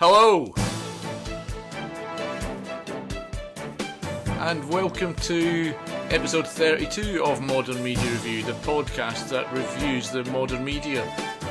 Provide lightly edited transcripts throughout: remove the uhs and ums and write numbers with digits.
Hello! And welcome to episode 32 of Modern Media Review, the podcast that reviews the modern media.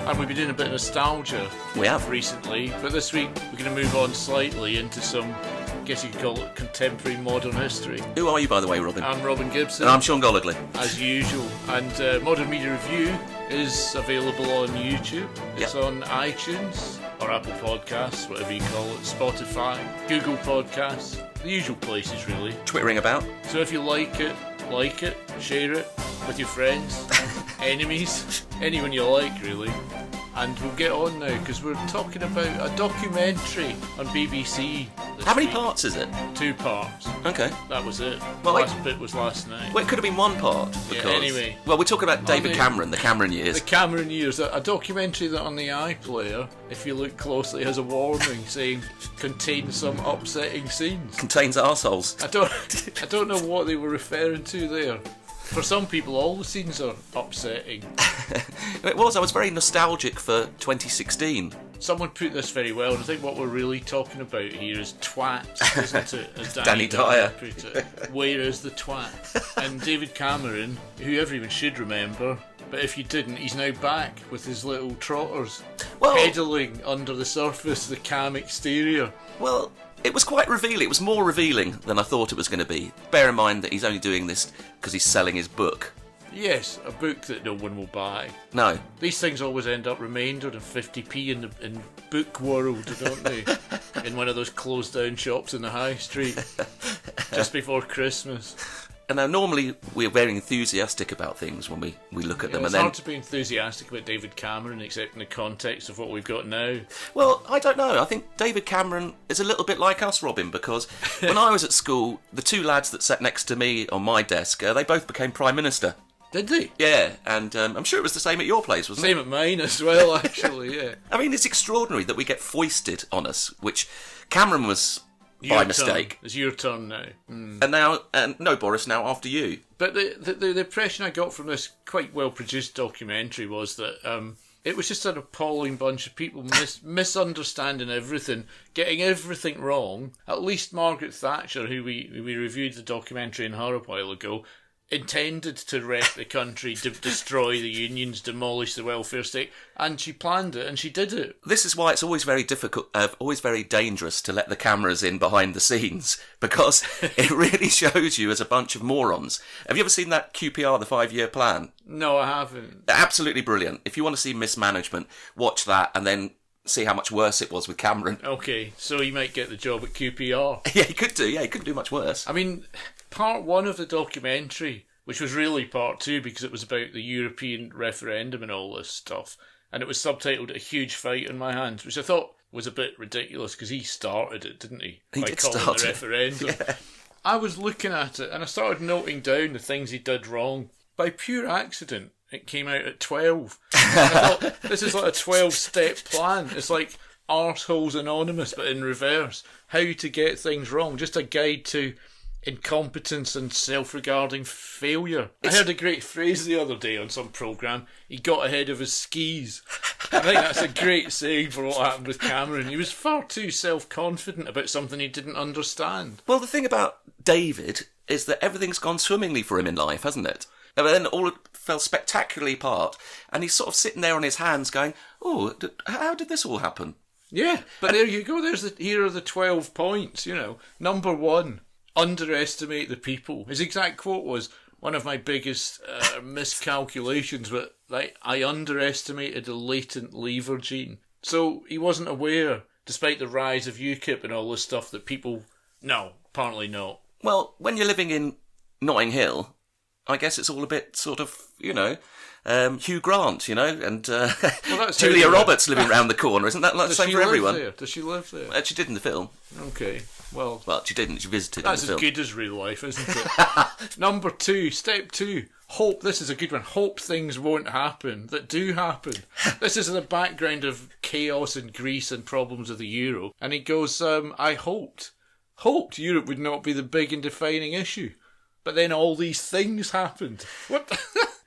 And we've been doing a bit of nostalgia. We have. Recently, but this week we're going to move on slightly into some, I guess you could call it contemporary modern history. Who are you, by the way, Robin? I'm Robin Gibson. And I'm Sean Gollogly. As usual. And Modern Media Review is available on YouTube. It's on iTunes, or Apple Podcasts, whatever you call it, Spotify, Google Podcasts, the usual places really. Twittering about. So if you like it, share it with your friends, enemies, anyone you like really. And we'll get on now because we're talking about a documentary on BBC. How many parts is it? 2 parts. Okay. That was it. Well, the last bit was last night. Well, it could have been 1 part. Because, anyway. Well, we're talking about David Cameron, the Cameron years. The Cameron years. A documentary that on the iPlayer, if you look closely, has a warning saying contains some upsetting scenes. Contains arseholes. I don't know what they were referring to there. For some people, all the scenes are upsetting. It was. I was very nostalgic for 2016. Someone put this very well, and I think what we're really talking about here is twats, isn't it? As Danny Dyer put it. Where is the twat? And David Cameron, who everyone should remember, but if you didn't, he's now back with his little trotters, pedalling under the surface of the cam exterior. Well, it was quite revealing. It was more revealing than I thought it was going to be. Bear in mind that he's only doing this because he's selling his book. Yes, a book that no one will buy. No. These things always end up remaindered in 50p in book world, don't they? In one of those closed down shops in the high street. Just before Christmas. And now normally we're very enthusiastic about things when we look at them. It's hard to be enthusiastic about David Cameron except in the context of what we've got now. Well, I don't know. I think David Cameron is a little bit like us, Robin, because when I was at school, the 2 lads that sat next to me on my desk, they both became Prime Minister. Did they? Yeah, and I'm sure it was the same at your place, wasn't it? Same at mine as well, actually, yeah. I mean, it's extraordinary that we get foisted on us, which Cameron was by mistake. It's your turn now. And no, Boris, now after you. But the impression I got from this quite well-produced documentary was that it was just an appalling bunch of people misunderstanding everything, getting everything wrong. At least Margaret Thatcher, who we reviewed the documentary on her a while ago, intended to wreck the country, to destroy the unions, demolish the welfare state, and she planned it and she did it. This is why it's always very difficult, always very dangerous to let the cameras in behind the scenes, because it really shows you as a bunch of morons. Have you ever seen that QPR, the 5-year plan? No, I haven't. Absolutely brilliant. If you want to see mismanagement, watch that and then see how much worse it was with Cameron. Okay, so he might get the job at QPR. Yeah, he could do. Yeah, he couldn't do much worse. I mean, part 1 of the documentary, which was really part 2 because it was about the European referendum and all this stuff, and it was subtitled A Huge Fight on My Hands, which I thought was a bit ridiculous because he started it, didn't he? He by did calling start the it. Referendum. Yeah. I was looking at it and I started noting down the things he did wrong. By pure accident, it came out at 12. And I thought, this is like a 12-step plan. It's like Arseholes Anonymous, but in reverse. How to get things wrong. Just a guide to incompetence and self-regarding failure. I heard a great phrase the other day on some programme. He got ahead of his skis. I think that's a great saying for what happened with Cameron. He was far too self-confident about something he didn't understand. Well, the thing about David is that everything's gone swimmingly for him in life, hasn't it? And then all fell spectacularly apart, and he's sort of sitting there on his hands going, oh, how did this all happen? Yeah, but there you go. Here are the 12 points, Number 1, underestimate the people. His exact quote was, one of my biggest miscalculations, but I underestimated the latent lever gene. So he wasn't aware, despite the rise of UKIP and all this stuff, that people... No, apparently not. Well, when you're living in Notting Hill, I guess it's all a bit sort of, Hugh Grant, and Julia Roberts living round the corner. Isn't that like the same for everyone? There? Does she live there? She did in the film. Okay, well, she didn't. She visited that's in the film. That's as good as real life, isn't it? Number 2, step 2. Hope, this is a good one. Hope things won't happen that do happen. This is in the background of chaos in Greece and problems of the euro. And he goes, I hoped Europe would not be the big and defining issue. But then all these things happened. What?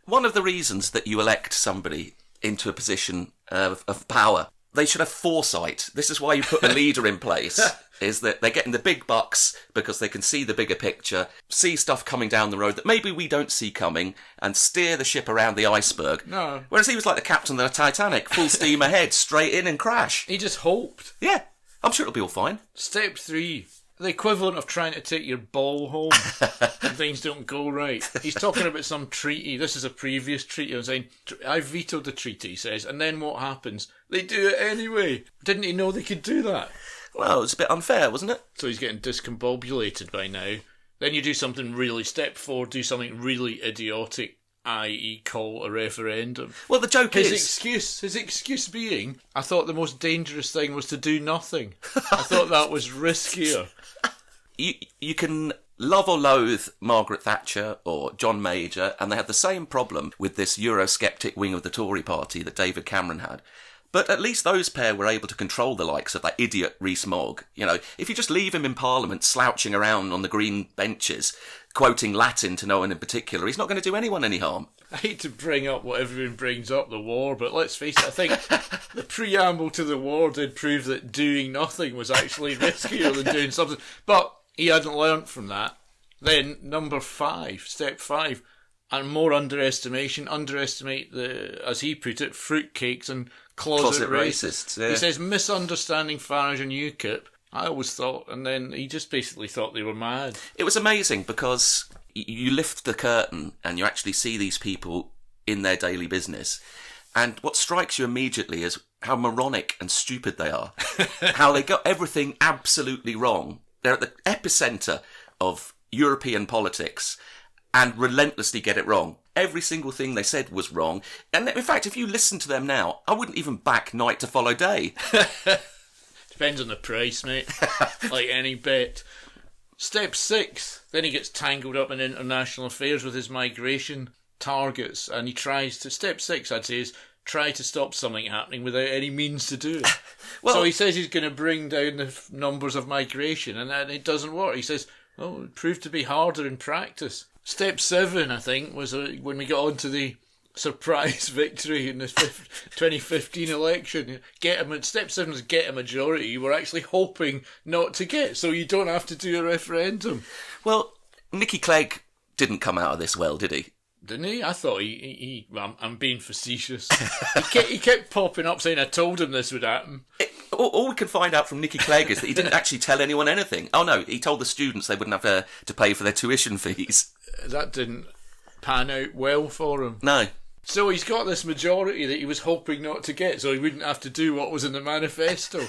One of the reasons that you elect somebody into a position of power They should have foresight. This is why you put a leader in place, is that they're getting the big bucks because they can see the bigger picture, see stuff coming down the road that maybe we don't see coming, and steer the ship around the iceberg. No. Whereas he was like the captain of the Titanic, full steam ahead, straight in and crash. He just hoped. Yeah, I'm sure it'll be all fine. Step 3. The equivalent of trying to take your ball home and things don't go right. He's talking about some treaty. This is a previous treaty. I was saying, I vetoed the treaty, he says, and then what happens? They do it anyway. Didn't he know they could do that? Well, it's a bit unfair, wasn't it? So he's getting discombobulated by now. Then you do something really, step 4, do something really idiotic, i.e. call a referendum. Well, the joke His excuse being, I thought the most dangerous thing was to do nothing. I thought that was riskier. You can love or loathe Margaret Thatcher or John Major, and they had the same problem with this Eurosceptic wing of the Tory party that David Cameron had. But at least those pair were able to control the likes of that idiot Rees-Mogg. You know, if you just leave him in Parliament slouching around on the green benches, quoting Latin to no one in particular, he's not going to do anyone any harm. I hate to bring up what everyone brings up, the war, but let's face it, I think the preamble to the war did prove that doing nothing was actually riskier than doing something. But he hadn't learnt from that. Then, number 5, step 5, and more underestimate the, as he put it, fruitcakes and closet racists. Yeah. He says, misunderstanding Farage and UKIP. I always thought, and then he just basically thought they were mad. It was amazing because you lift the curtain and you actually see these people in their daily business. And what strikes you immediately is how moronic and stupid they are. How they got everything absolutely wrong. They're at the epicentre of European politics and relentlessly get it wrong. Every single thing they said was wrong. And in fact, if you listen to them now, I wouldn't even back night to follow day. Depends on the price, mate. Like any bet. Step 6. Then he gets tangled up in international affairs with his migration targets, and he tries to... Step 6, I'd say, is try to stop something happening without any means to do it. Well, so he says he's going to bring down the numbers of migration, and then it doesn't work. He says, oh, it proved to be harder in practice. Step 7, I think, was when we got on to the surprise victory in the 2015 election. Step 7 was get a majority you were actually hoping not to get, so you don't have to do a referendum. Well, Nicky Clegg didn't come out of this well, did he? Didn't he? I thought I'm being facetious. he kept popping up saying I told him this would happen. All we can find out from Nicky Clegg is that he didn't actually tell anyone anything. Oh no, he told the students they wouldn't have to pay for their tuition fees. That didn't pan out well for him. No. So he's got this majority that he was hoping not to get, so he wouldn't have to do what was in the manifesto.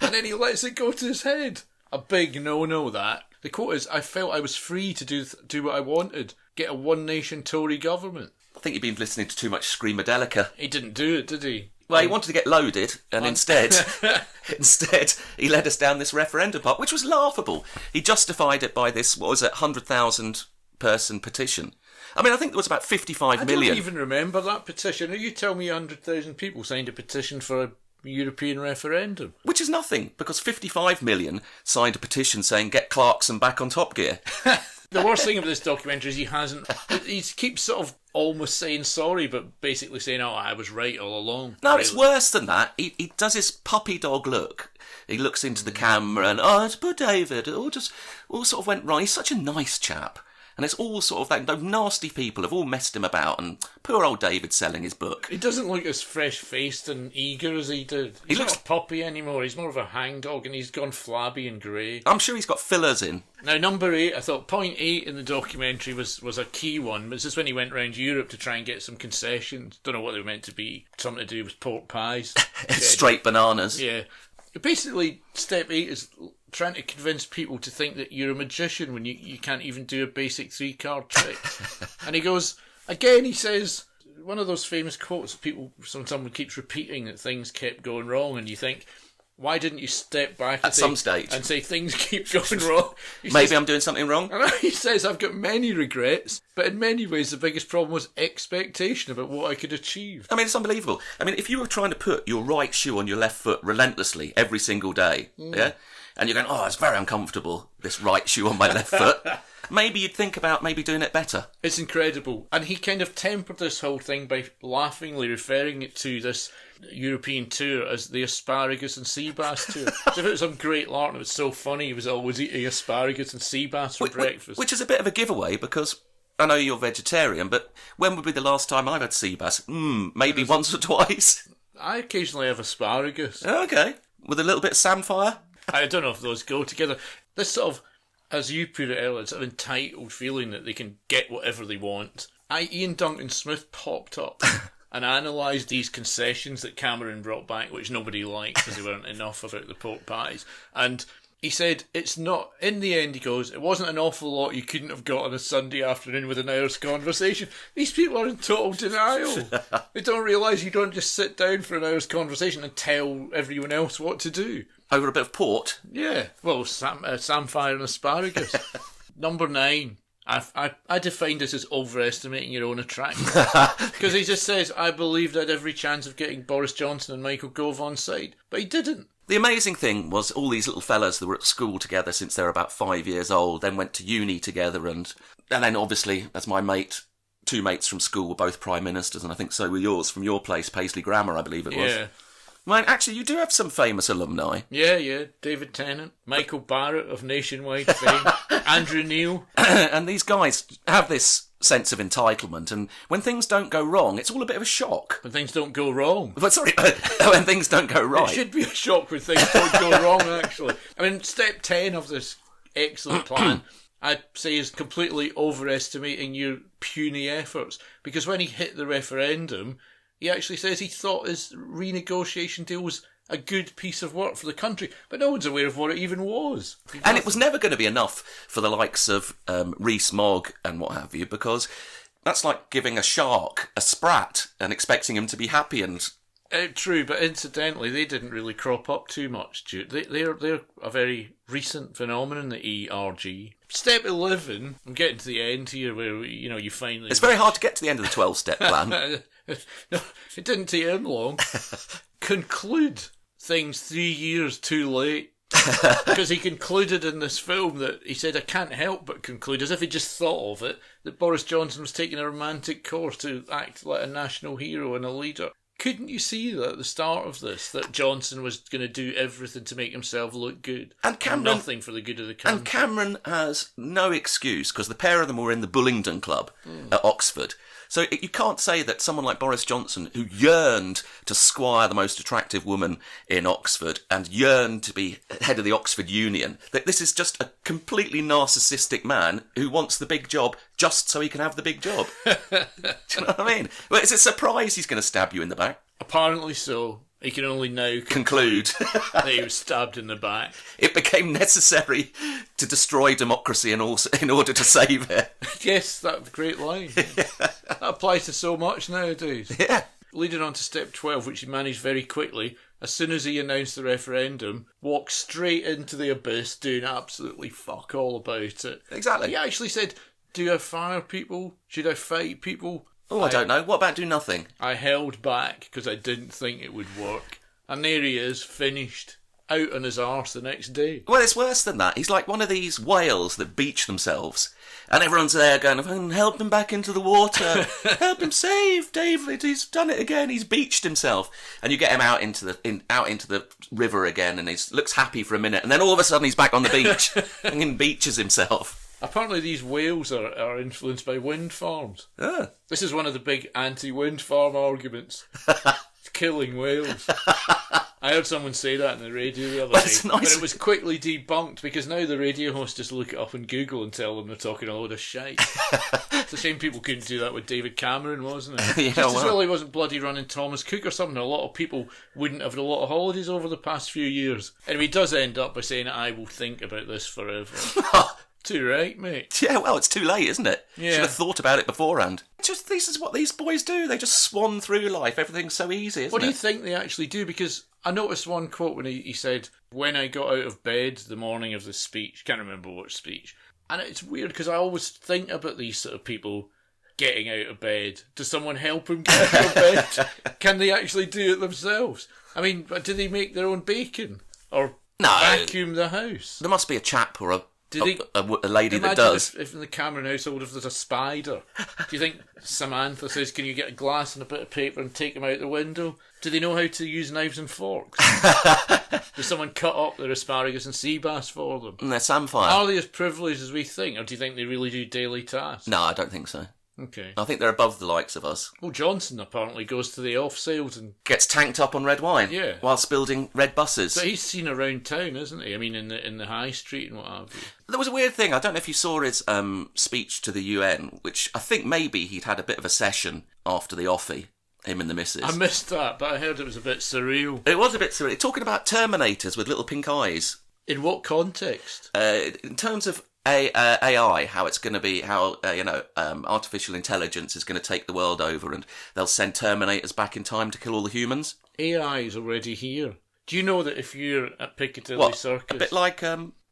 And then he lets it go to his head. A big no-no, that. The quote is, I felt I was free to do what I wanted. Get a one-nation Tory government. I think you've been listening to too much Screamadelica. He didn't do it, did he? Well, he wanted to get loaded, and instead he led us down this referendum part, which was laughable. He justified it by this, 100,000 person petition. I mean, I think there was about 55 million. I don't even remember that petition. You tell me 100,000 people signed a petition for a European referendum. Which is nothing, because 55 million signed a petition saying get Clarkson back on Top Gear. The worst thing of this documentary is he keeps sort of almost saying sorry, but basically saying, oh, I was right all along. No, it's worse than that. He does his puppy dog look. He looks into the camera and, it's poor David. It all sort of went wrong. He's such a nice chap. And it's all sort of those nasty people have all messed him about, and poor old David's selling his book. He doesn't look as fresh-faced and eager as he did. He's not a puppy anymore. He's more of a hangdog, and he's gone flabby and grey. I'm sure he's got fillers in. Now, number 8, I thought point 8 in the documentary was a key one. This is when he went round Europe to try and get some concessions. Don't know what they were meant to be. Something to do with pork pies. Straight bananas. Yeah. Basically, step 8 is trying to convince people to think that you're a magician when you can't even do a basic 3-card trick. And he goes, again, he says, one of those famous quotes someone keeps repeating that things kept going wrong, and you think, why didn't you step back at some stage and say things keep going wrong? Maybe I'm doing something wrong. And he says, I've got many regrets, but in many ways the biggest problem was expectation about what I could achieve. I mean, it's unbelievable. I mean, if you were trying to put your right shoe on your left foot relentlessly every single day, yeah, and you're going, it's very uncomfortable, this right shoe on my left foot, maybe you'd think about maybe doing it better. It's incredible. And he kind of tempered this whole thing by laughingly referring it to this European tour as the asparagus and sea bass tour. So if it was some great lark and it was so funny, he was always eating asparagus and sea bass for breakfast. Which is a bit of a giveaway, because I know you're vegetarian, but when would be the last time I've had sea bass? Maybe once or twice. I occasionally have asparagus. Okay. With a little bit of samphire? I don't know if those go together. This sort of, as you put it earlier, sort of entitled feeling that they can get whatever they want. Ian Duncan Smith popped up and analysed these concessions that Cameron brought back, which nobody liked because they weren't enough about the pork pies. And he said, it's not, in the end, he goes, it wasn't an awful lot you couldn't have got on a Sunday afternoon with an hour's conversation. These people are in total denial. They don't realise you don't just sit down for an hour's conversation and tell everyone else what to do. Over a bit of port? Yeah, well, samphire and asparagus. Number 9. I defined this as overestimating your own attractiveness. Because he just says, I believed I had every chance of getting Boris Johnson and Michael Gove on side. But he didn't. The amazing thing was all these little fellas that were at school together since they were about 5 years old, then went to uni together, and then obviously, as my mate, 2 mates from school were both Prime Ministers, and I think so were yours from your place, Paisley Grammar, I believe it was. Yeah. Man, actually, you do have some famous alumni. Yeah. David Tennant, Michael Barrett of Nationwide fame, Andrew Neil. And these guys have this sense of entitlement, and when things don't go wrong, it's all a bit of a shock. When things don't go wrong. But sorry, when things don't go right. It should be a shock when things don't go wrong, actually. I mean, step 10 of this excellent plan, I'd say, is completely overestimating your puny efforts. Because when he hit the referendum, he actually says he thought his renegotiation deal was a good piece of work for the country, but no one's aware of what it even was. And it was never going to be enough for the likes of Rees-Mogg and what have you, because that's like giving a shark a sprat and expecting him to be happy and... True, but incidentally, they didn't really crop up too much, Stuart. They're a very recent phenomenon, the ERG. Step 11, I'm getting to the end here where, you finally... It's very hard to get to the end of the 12-step plan. No, it didn't take him long. Conclude things 3 years too late. Because he concluded in this film that he said, I can't help but conclude, as if he just thought of it, that Boris Johnson was taking a romantic course to act like a national hero and a leader. Couldn't you see that at the start of this, that Johnson was going to do everything to make himself look good? And nothing for the good of the country. And Cameron has no excuse, because the pair of them were in the Bullingdon Club at Oxford. So you can't say that someone like Boris Johnson, who yearned to squire the most attractive woman in Oxford and yearned to be head of the Oxford Union, that this is just a completely narcissistic man who wants the big job just so he can have the big job. Do you know what I mean? Well, it's a surprise he's going to stab you in the back. Apparently so. He can only now conclude that he was stabbed in the back. It became necessary to destroy democracy in order to save it. Yes, that's a great line. Yeah. That applies to so much nowadays. Yeah. Leading on to step 12, which he managed very quickly, as soon as he announced the referendum, walked straight into the abyss, doing absolutely fuck all about it. Exactly. He actually said, do I fire people? Should I fight people? Oh, I don't know. What about do nothing? I held back because I didn't think it would work. And there he is, finished, out on his arse the next day. Well, it's worse than that. He's like one of these whales that beach themselves. And everyone's there going, help him back into the water. Help him save David. He's done it again. He's beached himself. And you get him out into the river again, and he looks happy for a minute. And then all of a sudden he's back on the beach and he beaches himself. Apparently these whales are influenced by wind farms. Ah. This is one of the big anti-wind farm arguments. It's killing whales. I heard someone say that on the radio the other day, nice. but it was quickly debunked because now the radio hosts just look it up on Google and tell them they're talking a load of shite. It's a shame people couldn't do that with David Cameron, wasn't it? Yeah, just as well he wasn't bloody running Thomas Cook or something. A lot of people wouldn't have had a lot of holidays over the past few years. And he does end up by saying, I will think about this forever. Too right, mate. Yeah, well, it's too late, isn't it? Yeah. Should have thought about it beforehand. This is what these boys do. They just swan through life. Everything's so easy, isn't it? What do you think they actually do? Because I noticed one quote when he said, when I got out of bed the morning of the speech, can't remember what speech, and it's weird because I always think about these sort of people getting out of bed. Does someone help them get out of bed? Can they actually do it themselves? I mean, do they make their own bacon? Or vacuum the house? There must be a chap or a Do you think a lady that imagine does. if in the Cameron household, if there's a spider, do you think Samantha says, "Can you get a glass and a bit of paper and take them out the window"? Do they know how to use knives and forks? Does someone cut up their asparagus and sea bass for them? And they're samphire. Are they as privileged as we think, or do you think they really do daily tasks? No, I don't think so. Okay. I think they're above the likes of us. Well, Johnson apparently goes to the off sales and Gets tanked up on red wine. Yeah. Whilst building red buses. but he's seen around town, isn't he? I mean, in the high street and what have you. There was a weird thing. I don't know if you saw his speech to the UN, which I think maybe he'd had a bit of a session after the offie, him and the missus. I missed that, but I heard it was a bit surreal. It was a bit surreal. Talking about Terminators with little pink eyes. In what context? In terms of AI, how it's going to be, how artificial intelligence is going to take the world over, and they'll send Terminators back in time to kill all the humans. AI is already here. Do you know that if you're at Piccadilly Circus... A bit like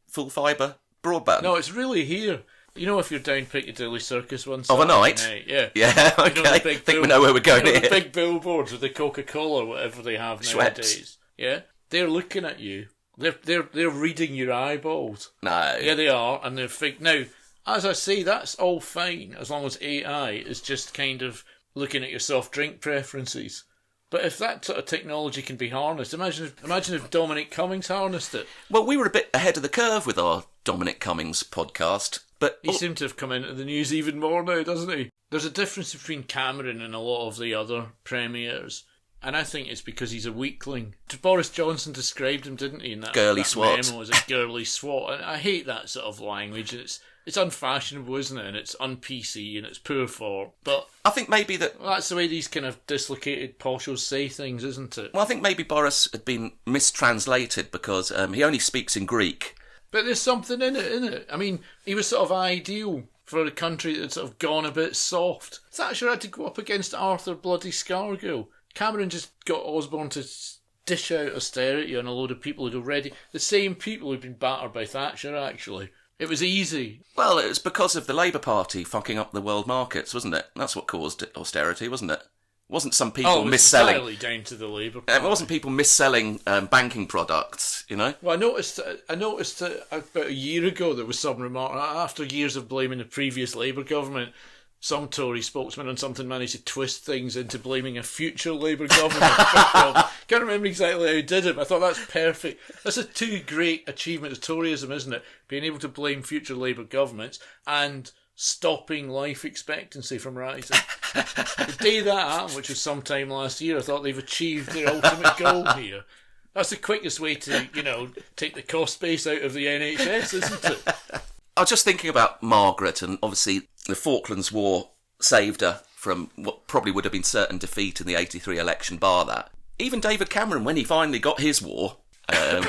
full fibre broadband. No, it's really here. You know, if you're down Piccadilly Circus one Of a Saturday night? yeah. Yeah, okay. You know, I think we know where we're going the here. big billboards with the Coca-Cola or whatever they have Schweppes. nowadays. Yeah, they're looking at you. They're reading your eyeballs. No. Yeah, they are, and they're fake. Now, as I say, that's all fine as long as AI is just kind of looking at your soft drink preferences. But if that sort of technology can be harnessed, imagine if Dominic Cummings harnessed it. Well, we were a bit ahead of the curve with our Dominic Cummings podcast, but He seemed to have come into the news even more now, doesn't he? There's a difference between Cameron and a lot of the other premiers. And I think it's because he's a weakling. Boris Johnson described him, didn't he, in that Girly that swat. memo as a girly swat. And I hate that sort of language. It's unfashionable, isn't it? And it's un-PC and it's poor form. But I think maybe that... that's the way these kind of dislocated poshos say things, isn't it? Well, I think maybe Boris had been mistranslated because he only speaks in Greek. But there's something in it, isn't it? I mean, he was sort of ideal for a country that's sort of gone a bit soft. Thatcher had to go up against Arthur bloody Scargill. Cameron just got Osborne to dish out austerity on a load of people who'd already... The same people who'd been battered by Thatcher, actually. It was easy. Well, it was because of the Labour Party fucking up the world markets, wasn't it? That's what caused austerity, wasn't it? It wasn't some people misselling... entirely down to the Labour Party. It wasn't people misselling banking products, you know? Well, I noticed that about a year ago there was some remark, after years of blaming the previous Labour government, some Tory spokesman on something managed to twist things into blaming a future Labour government. Can't remember exactly how he did it, but I thought that's perfect. That's a two great achievements of Toryism, isn't it? Being able to blame future Labour governments and stopping life expectancy from rising. The day that happened, which was sometime last year, I thought they've achieved their ultimate goal here. That's the quickest way to, take the cost base out of the NHS, isn't it? I was just thinking about Margaret, and obviously the Falklands War saved her from what probably would have been certain defeat in the 83 election, bar that. Even David Cameron, when he finally got his war, there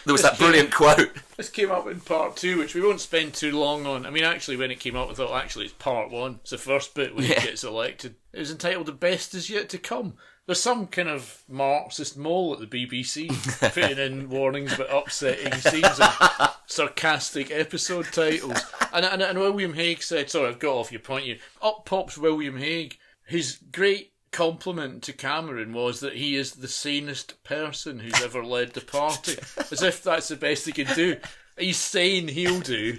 was that brilliant quote. This came up in part 2, which we won't spend too long on. I mean, actually, when it came up, I thought, actually, it's part 1. It's the first bit when he gets elected. It was entitled The Best Is Yet to Come. There's some kind of Marxist mole at the BBC putting in warnings about upsetting scenes and sarcastic episode titles. And William Hague said, sorry, I've got off your point here. Up pops William Hague. His great compliment to Cameron was that he is the sanest person who's ever led the party. As if that's the best he can do. He's saying he'll do.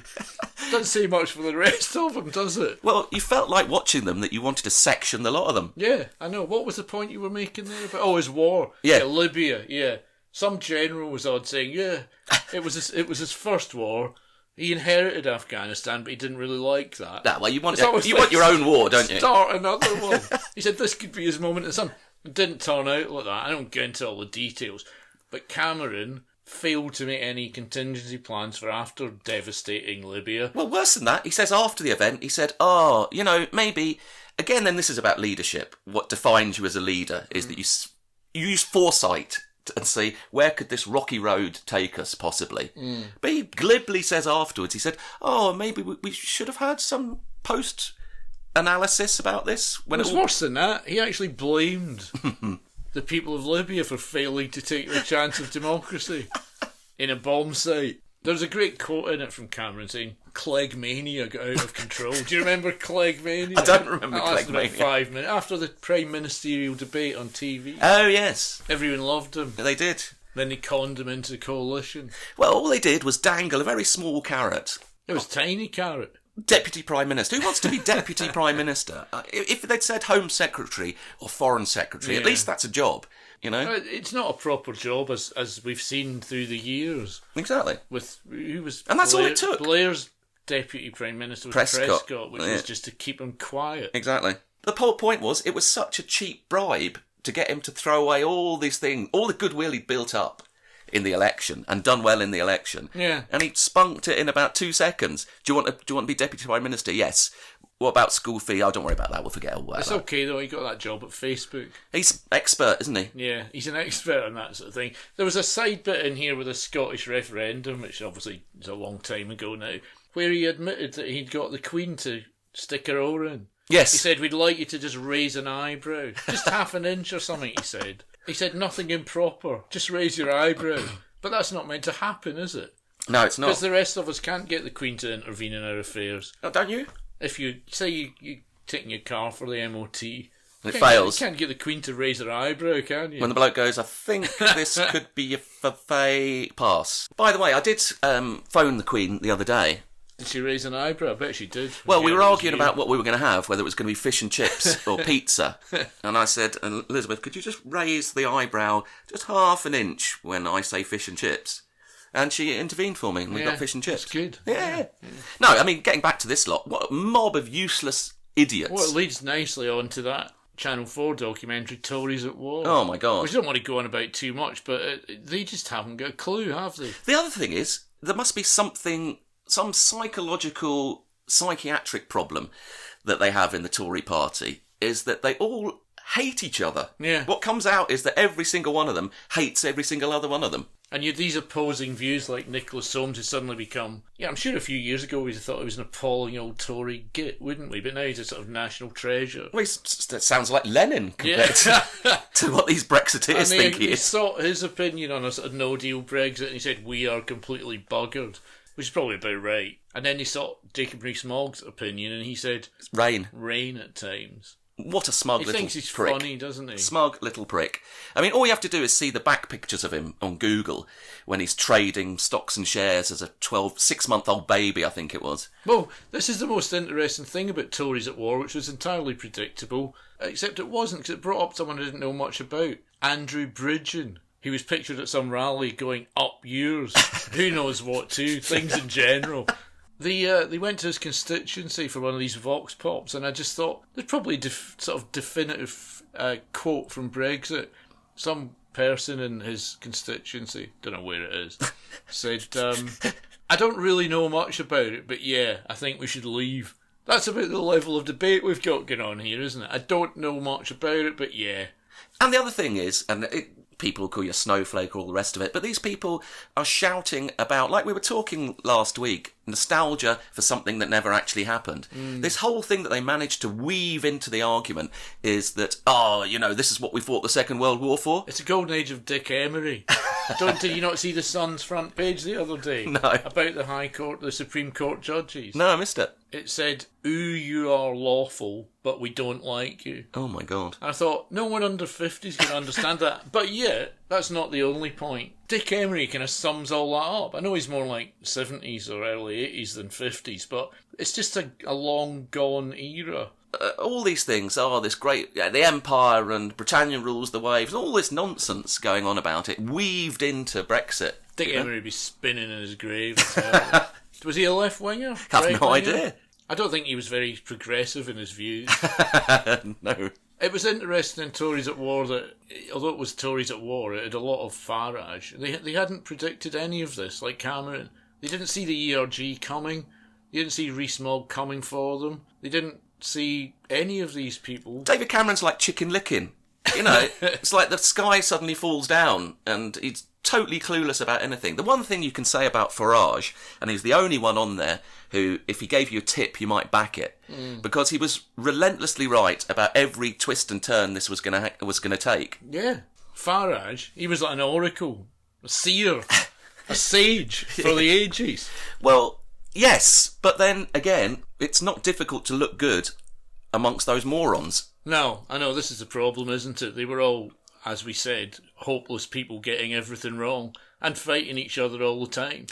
Doesn't say much for the rest of them, does it? Well, you felt like watching them that you wanted to section the lot of them. Yeah, I know. What was the point you were making there about? Oh, his war. Yeah, Libya. Yeah, some general was odd saying, yeah, it was his first war. He inherited Afghanistan, but he didn't really like that. Well, you want your own war, don't you? Start another one. He said this could be his moment in the sun. It didn't turn out like that. I don't get into all the details, but Cameron failed to make any contingency plans for after devastating Libya. Well, worse than that, he says after the event, he said, maybe... Again, then this is about leadership. What defines you as a leader is that you use foresight and say, where could this rocky road take us, possibly? But he glibly says afterwards, he said, maybe we should have had some post-analysis about this. It was worse than that. He actually blamed the people of Libya for failing to take their chance of democracy in a bomb site. There's a great quote in it from Cameron saying, Cleggmania got out of control. Do you remember Cleggmania? I don't remember That lasted Cleggmania. about 5 minutes. After the prime ministerial debate on TV. Oh, yes. Everyone loved him. They did. Then they conned him into the coalition. Well, all they did was dangle a very small carrot. It was tiny carrot. Deputy Prime Minister. Who wants to be Deputy Prime Minister? If they'd said Home Secretary or Foreign Secretary, at least that's a job, you know? It's not a proper job, as we've seen through the years. Exactly. And that's all it took. Blair's Deputy Prime Minister was Prescott, which was just to keep him quiet. Exactly. The whole point was, it was such a cheap bribe to get him to throw away all these things, all the goodwill he'd built up in the election and done well in the election. Yeah. And he spunked it in about 2 seconds. Do you want to be Deputy Prime Minister? Yes. What about school fee? Oh, don't worry about that. We'll forget all that. It's okay, though. He got that job at Facebook. He's expert, isn't he? Yeah, he's an expert on that sort of thing. There was a side bit in here with a Scottish referendum, which obviously is a long time ago now, where he admitted that he'd got the Queen to stick her oar in. Yes. He said, we'd like you to just raise an eyebrow. Just half an inch or something, he said. He said, nothing improper. Just raise your eyebrow. But that's not meant to happen, is it? No, it's not. Because the rest of us can't get the Queen to intervene in our affairs. Oh, don't you? If you say you're taking your car for the MOT... And it fails. You can't get the Queen to raise her eyebrow, can you? When the bloke goes, I think this could be a pass. By the way, I did phone the Queen the other day. Did she raise an eyebrow? I bet she did. Well, we were arguing about what we were going to have, whether it was going to be fish and chips or pizza. And I said, Elizabeth, could you just raise the eyebrow just half an inch when I say fish and chips? And she intervened for me, and we got fish and chips. That's good. Yeah. No, I mean, getting back to this lot, what a mob of useless idiots. Well, it leads nicely on to that Channel 4 documentary, Tories at War. Oh, my God. Which I don't want to go on about too much, but they just haven't got a clue, have they? The other thing is, there must be some psychological, psychiatric problem that they have in the Tory party, is that they all hate each other. Yeah. What comes out is that every single one of them hates every single other one of them. And you had these opposing views like Nicholas Soames, who suddenly become... Yeah, I'm sure a few years ago we thought he was an appalling old Tory git, wouldn't we? But now he's a sort of national treasure. Well, that sounds like Lenin compared to what these Brexiteers think he is. He sought his opinion on a sort of no-deal Brexit, and he said, we are completely buggered, which is probably about right. And then he sought Jacob Rees-Mogg's opinion, and he said... Rain at times. What a smug little prick. He thinks he's funny, doesn't he? Smug little prick. I mean, all you have to do is see the back pictures of him on Google when he's trading stocks and shares as a 6-month-old baby, I think it was. Well, this is the most interesting thing about Tories at War, which was entirely predictable, except it wasn't, because it brought up someone I didn't know much about. Andrew Bridgen. He was pictured at some rally going up yours. Who knows what to, things in general. They went to his constituency for one of these vox pops, and I just thought there's probably sort of definitive quote from Brexit. Some person in his constituency, don't know where it is, said, I don't really know much about it, but yeah, I think we should leave. That's about the level of debate we've got going on here, isn't it? I don't know much about it, but yeah. And the other thing is, people call you a snowflake or all the rest of it, but these people are shouting about, like we were talking last week, nostalgia for something that never actually happened. This whole thing that they managed to weave into the argument is that, this is what we fought the Second World War for. It's a golden age of Dick Emery. Did you not see the Sun's front page the other day? No. About the High Court, the Supreme Court judges? No, I missed it. It said, ooh, you are lawful, but we don't like you. Oh my God. I thought, no one under 50 is going to understand that. But yet, that's not the only point. Dick Emery kind of sums all that up. I know he's more like 70s or early 80s than 50s, but it's just a long gone era. All these things are this great, the Empire and Britannia rules the waves, all this nonsense going on about it, weaved into Brexit. Dick Emery would be spinning in his grave. Was he a left-winger? I have no idea. I don't think he was very progressive in his views. No. It was interesting in Tories at War that, although it was Tories at War, it had a lot of Farage. They hadn't predicted any of this, like Cameron. They didn't see the ERG coming. They didn't see Rees-Mogg coming for them. They didn't see any of these people. David Cameron's like Chicken Licken. It's like the sky suddenly falls down and he's totally clueless about anything. The one thing you can say about Farage, and he's the only one on there who, if he gave you a tip, you might back it, because he was relentlessly right about every twist and turn this was going to take. Yeah, Farage, he was like an oracle, a seer, a sage for the ages. Well, yes, but then again, it's not difficult to look good amongst those morons. No, I know, this is the problem, isn't it? They were all as we said, hopeless people getting everything wrong and fighting each other all the time.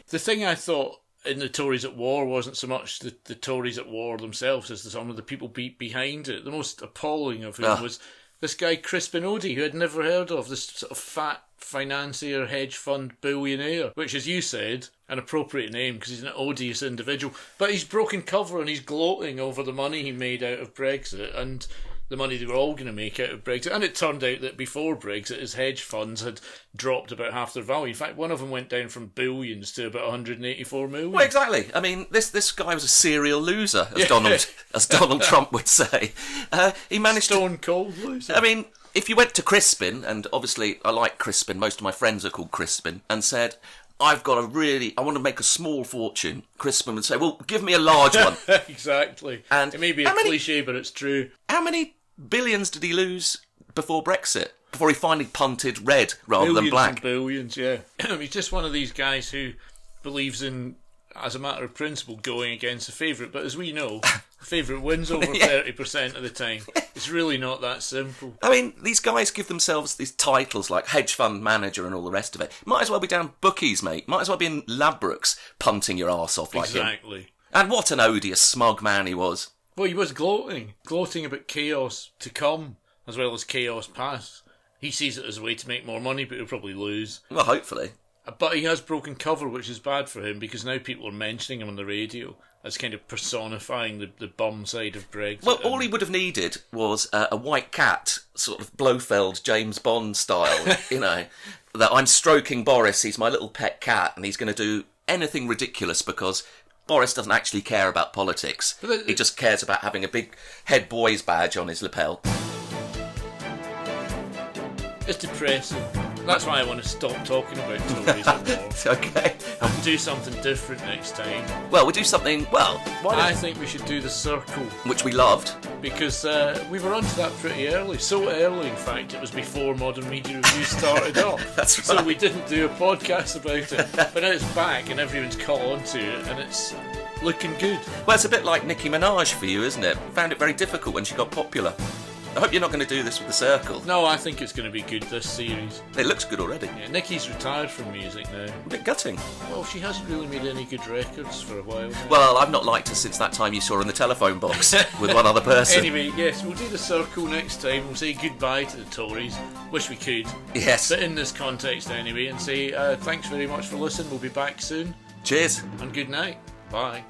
The thing I thought in the Tories at War wasn't so much the Tories at war themselves as some of the people behind it. The most appalling of whom was this guy Crispin Odey, who I'd never heard of, this sort of fat financier, hedge fund billionaire, which, as you said, an appropriate name because he's an odious individual. But he's broken cover and he's gloating over the money he made out of Brexit and the money they were all going to make out of Brexit. And it turned out that before Brexit, his hedge funds had dropped about half their value. In fact, one of them went down from billions to about 184 million. Well, exactly. I mean, this guy was a serial loser, as Donald Trump would say. He managed Stone cold loser. I mean, if you went to Crispin, and obviously I like Crispin, most of my friends are called Crispin, and said, I want to make a small fortune, Crispin would say, well, give me a large one. Exactly. And it may be a cliche, but it's true. How many billions did he lose before Brexit? Before he finally punted red rather than black? Billions, yeah. He's just one of these guys who believes in, as a matter of principle, going against a favourite. But as we know, the favourite wins over 30% of the time. It's really not that simple. I mean, these guys give themselves these titles like hedge fund manager and all the rest of it. Might as well be down bookies, mate. Might as well be in Ladbrokes punting your arse off like him. Exactly. And what an odious, smug man he was. Well, he was gloating about chaos to come as well as chaos past. He sees it as a way to make more money, but he'll probably lose. Well, hopefully. But he has broken cover, which is bad for him, because now people are mentioning him on the radio as kind of personifying the bum side of Brexit. Well, all he would have needed was a white cat, sort of Blofeld, James Bond style, you know, that I'm stroking Boris, he's my little pet cat, and he's going to do anything ridiculous because Boris doesn't actually care about politics. He just cares about having a big head boys badge on his lapel. It's depressing. That's why I want to stop talking about Tories at war. Okay. And do something different next time. Well, we'll do something, I think we should do the circle. Which we loved. Because we were onto that pretty early. So early, in fact, it was before Modern Media Review started up. That's right. So we didn't do a podcast about it. But now it's back and everyone's caught on to it and it's looking good. Well, it's a bit like Nicki Minaj for you, isn't it? Found it very difficult when she got popular. I hope you're not going to do this with the circle. No, I think it's going to be good, this series. It looks good already. Yeah, Nicki's retired from music now. A bit gutting. Well, she hasn't really made any good records for a while now. Well, I've not liked her since that time you saw her in the telephone box with one other person. Anyway, yes, we'll do the circle next time. We'll say goodbye to the Tories. Wish we could. Yes. But in this context anyway, and say thanks very much for listening. We'll be back soon. Cheers. And good night. Bye.